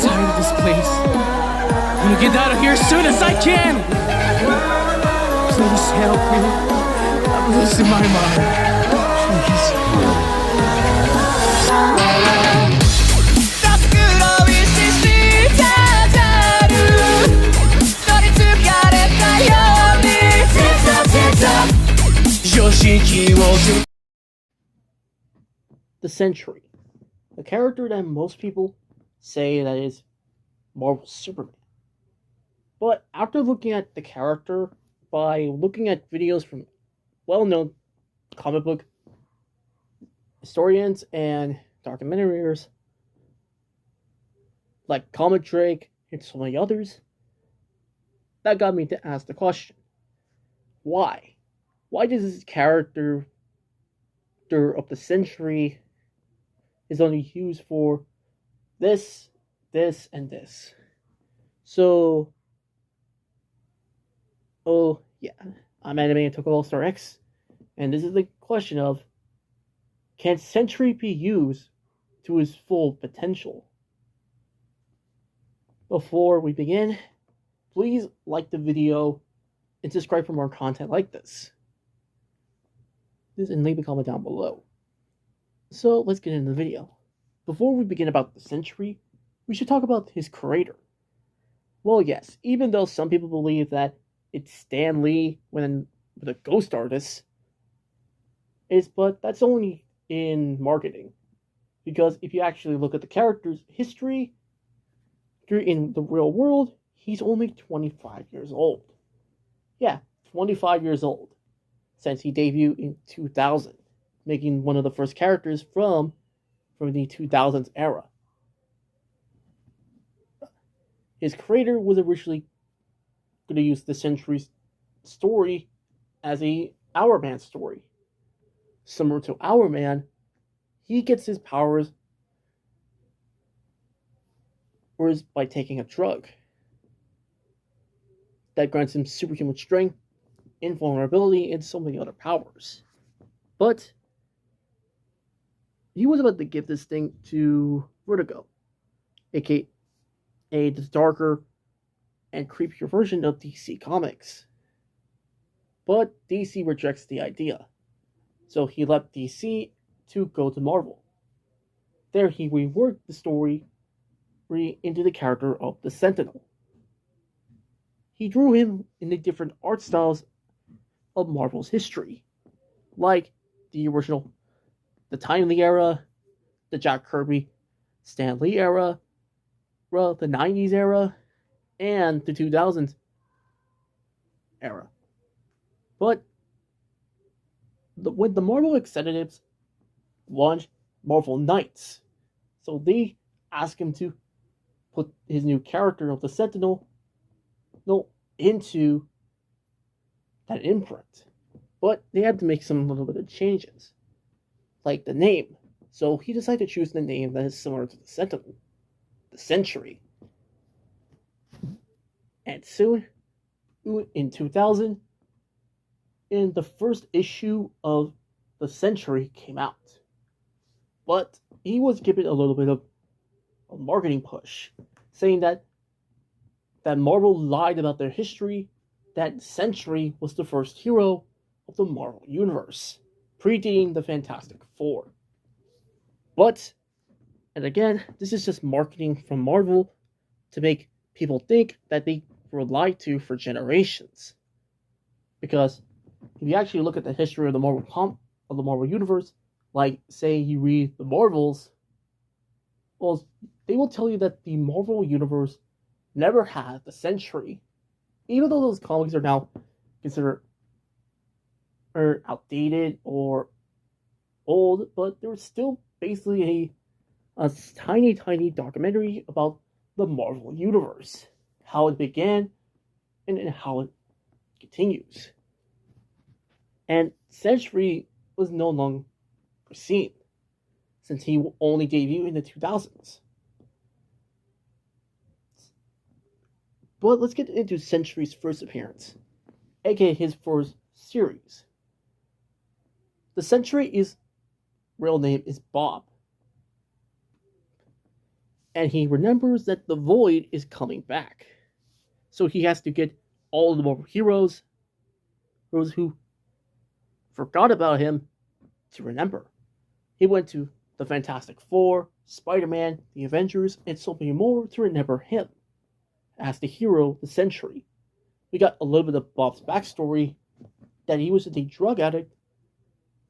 tired of this place. I'm gonna get out of here as soon as I can! Please help me. I'm losing my mind. Please. The Sentry, a character that most people say that is Marvel's Superman. But after looking at the character, by looking at videos from well-known comic book historians and documentaries like Comic Drake and so many others, that got me to ask the question, why? Why does this character of the Sentry is only used for this, and this? So, oh yeah, I'm animating Tokyo All-Star X, and this is the question of, can Sentry be used to his full potential? Before we begin, please like the video and subscribe for more content like this. And leave a comment down below. So let's get into the video. Before we begin about the Sentry, we should talk about his creator. Well, yes, even though some people believe that it's Stan Lee with a ghost artist, but that's only in marketing. Because if you actually look at the character's history, in the real world, he's only 25 years old. Yeah, 25 years old. Since he debuted in 2000, making one of the first characters from the 2000s era. His creator was originally going to use the Sentry's story as a Hour Man story. Similar to Hour Man, he gets his powers by taking a drug that grants him superhuman strength, invulnerability, and so many other powers. But he was about to give this thing to Vertigo, aka the darker and creepier version of DC Comics. But DC rejects the idea, so he left DC to go to Marvel. There he reworked the story into the character of the Sentinel. He drew him in the different art styles of Marvel's history, like the original, the Timely era, the Jack Kirby, Stan Lee era, the 90s era, and the 2000s era. But when the Marvel executives launched Marvel Knights, so they asked him to put his new character of the Sentinel into that imprint. But they had to make some little bit of changes, like the name. So he decided to choose the name that is similar to the Sentinel, the Sentry. And soon, in 2000, in the first issue of the Sentry came out. But he was given a little bit of a marketing push, saying that Marvel lied about their history, that Sentry was the first hero of the Marvel Universe, predating the Fantastic Four. But, and again, this is just marketing from Marvel to make people think that they were lied to for generations. Because if you actually look at the history of the Marvel Universe, like say you read the Marvels, well, they will tell you that the Marvel Universe never had the Sentry, even though those comics are now considered outdated or old, but they were still basically a tiny documentary about the Marvel Universe, how it began and how it continues. And Sentry was no longer seen, since he only debuted in the 2000s. But let's get into Sentry's first appearance, aka his first series. The Sentry is real name is Bob. And he remembers that the Void is coming back. So he has to get all of the Marvel heroes, those who forgot about him, to remember. He went to the Fantastic Four, Spider-Man, the Avengers, and so many more to remember him as the hero, the Sentry. We got a little bit of Bob's backstory, that he was a drug addict,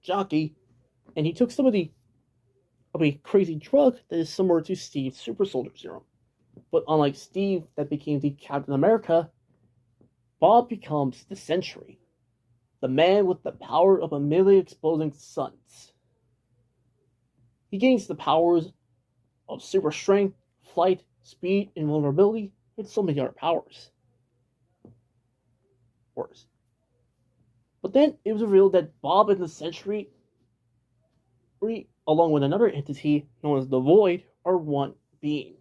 jockey, and he took some of a crazy drug that is similar to Steve's super soldier serum. But unlike Steve, that became the Captain America, Bob becomes the Sentry, the man with the power of 1,000,000 exploding suns. He gains the powers of super strength, flight, speed, invulnerability, and so many other powers. But then it was revealed that Bob and the Sentry, along with another entity known as the Void, are one being.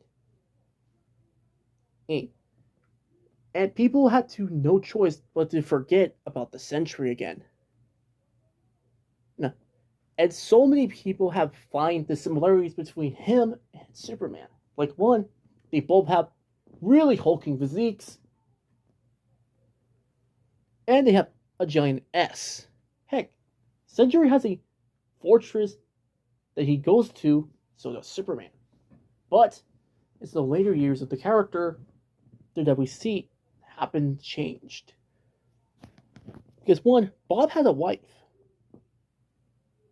And people had no choice but to forget about the Sentry again. And so many people have find the similarities between him and Superman. Like, one, they both have really hulking physiques, and they have a giant S. Heck, Sentry has a fortress that he goes to, so does Superman. But it's the later years of the character that we see happen changed. Because one, Bob has a wife.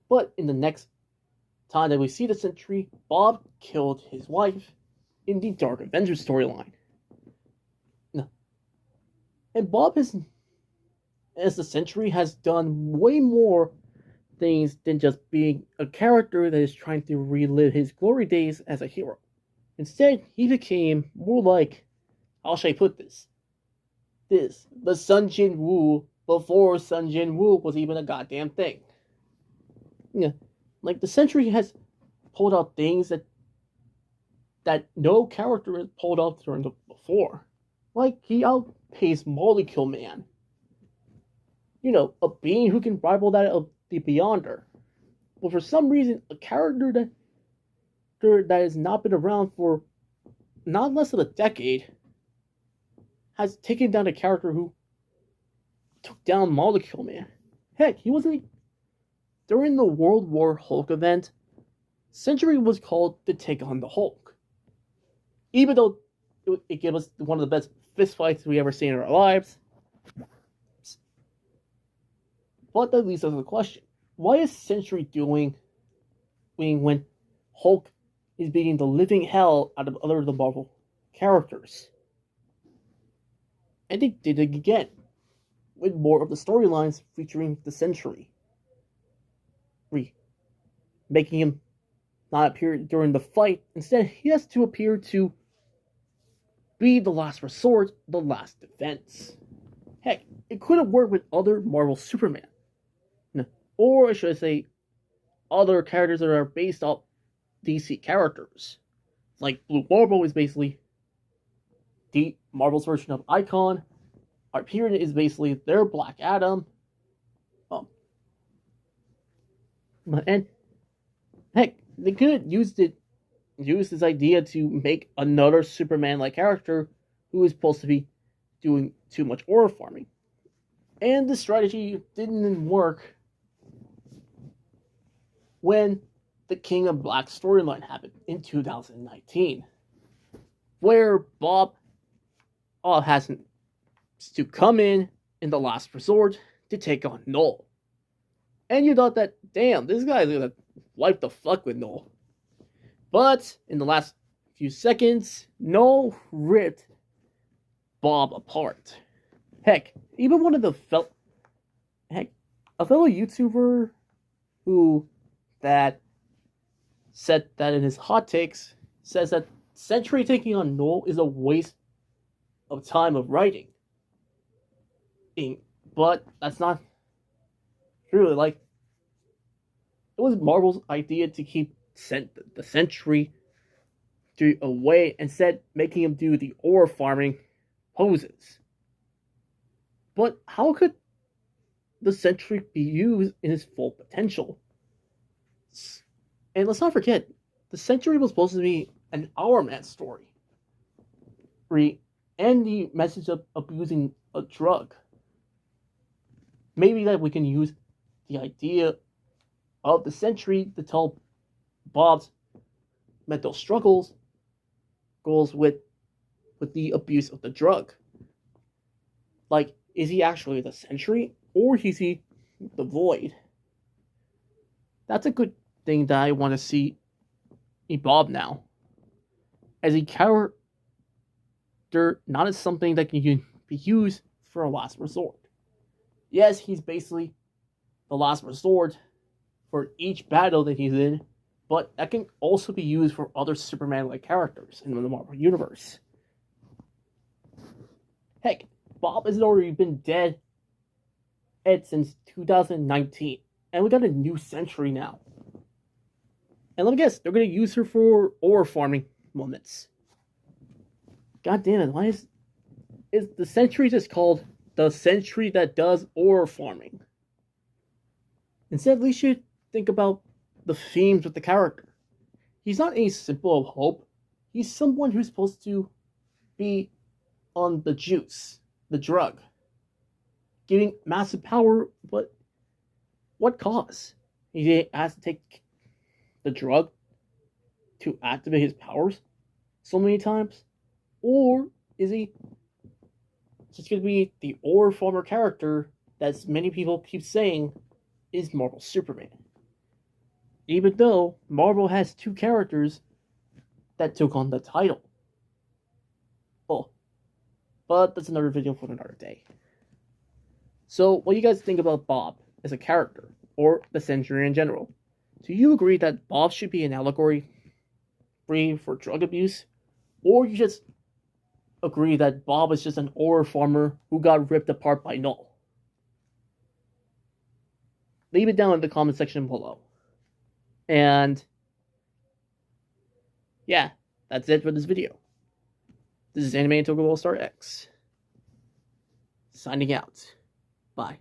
But in the next time that we see the Sentry, Bob killed his wife in the Dark Avengers storyline. And Bob has, as the Sentry, has done way more things than just being a character that is trying to relive his glory days as a hero. Instead, he became more like, how shall I put this? The Sun Jin Woo before Sun Jin Woo was even a goddamn thing. Like, the Sentry has pulled out things that no character has pulled out before. Like, he outpaces Molecule Man. A being who can rival that of the Beyonder. But for some reason, a character that has not been around for not less than a decade has taken down a character who took down Molecule Man. Heck, he wasn't... During the World War Hulk event, Sentry was called to take on the Hulk. Even though it gave us one of the best fistfights we ever seen in our lives. But that leads us to the question. Why is Sentry doing when Hulk is beating the living hell out of other of the Marvel characters? And they did it again, with more of the storylines featuring the Sentry. Making him not appear during the fight. Instead, he has to appear to be the last resort, the last defense. Heck, it could have worked with other Marvel Superman. Or should I say, other characters that are based off DC characters. Like Blue Marvel is basically Marvel's version of Icon. Hyperion is basically their Black Adam. And heck, they could have used this idea to make another Superman-like character who is supposed to be doing too much aura farming. And the strategy didn't work when the King of Black storyline happened in 2019, where Bob has to come in the last resort to take on Null. And you thought that, damn, this guy's gonna wipe the fuck with Null. But in the last few seconds, Null ripped Bob apart. Heck, even one of the a fellow YouTuber that said that in his hot takes says that Sentry taking on Null is a waste of time of writing. But that's not true. Like, it was Marvel's idea to keep the Sentry away, instead making him do the aura farming poses. But how could the Sentry be used in his full potential? And let's not forget, the Sentry was supposed to be an Our Man story. And the message of abusing a drug. Maybe that we can use the idea of the Sentry to tell Bob's mental struggles goes with the abuse of the drug. Like, is he actually the Sentry, or is he the Void? That's a good thing that I want to see in Bob now. As a character, not as something that can be used for a last resort. Yes, he's basically the last resort for each battle that he's in, but that can also be used for other Superman-like characters in the Marvel Universe. Heck, Bob has already been dead since 2019, and we got a new Sentry now. And let me guess, they're going to use her for ore farming moments. God damn it, why is the Sentry just called the Sentry that does ore farming? Instead, we should think about the themes with the character. He's not a symbol of hope. He's someone who's supposed to be on the juice, the drug. Giving massive power, but what cause? He has to take the drug to activate his powers so many times? Or is he just going to be the ore farmer character that many people keep saying is Marvel Superman? Even though Marvel has two characters that took on the title. Oh, but that's another video for another day. So, what do you guys think about Bob as a character, or the Sentry in general? Do you agree that Bob should be an allegory free for drug abuse? Or you just agree that Bob is just an ore farmer who got ripped apart by Null? Leave it down in the comment section below. And yeah, that's it for this video. This is Anime Tokyo All-Star X. Signing out. Bye.